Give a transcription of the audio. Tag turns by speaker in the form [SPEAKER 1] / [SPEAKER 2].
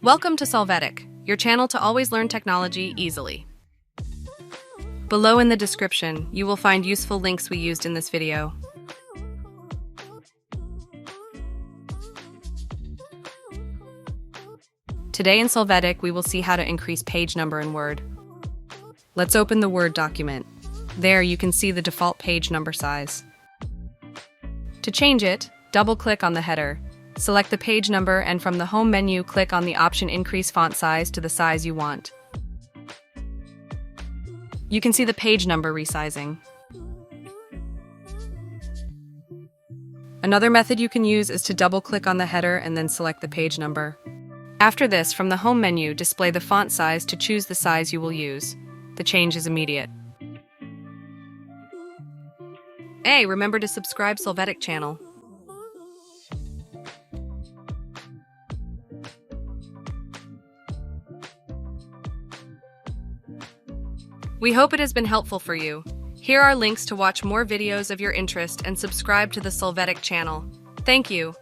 [SPEAKER 1] Welcome to Solvetic, your channel to always learn technology easily. Below in the description, you will find useful links we used in this video. Today in Solvetic, we will see how to increase page number in Word. Let's open the Word document. There you can see the default page number size. To change it, double-click on the header. Select the page number and from the home menu, click on the option Increase Font Size to the size you want. You can see the page number resizing. Another method you can use is to double-click on the header and then select the page number. After this, from the home menu, display the font size to choose the size you will use. The change is immediate. Hey, remember to subscribe Solvetic channel. We hope it has been helpful for you. Here are links to watch more videos of your interest and subscribe to the Solvetic channel. Thank you.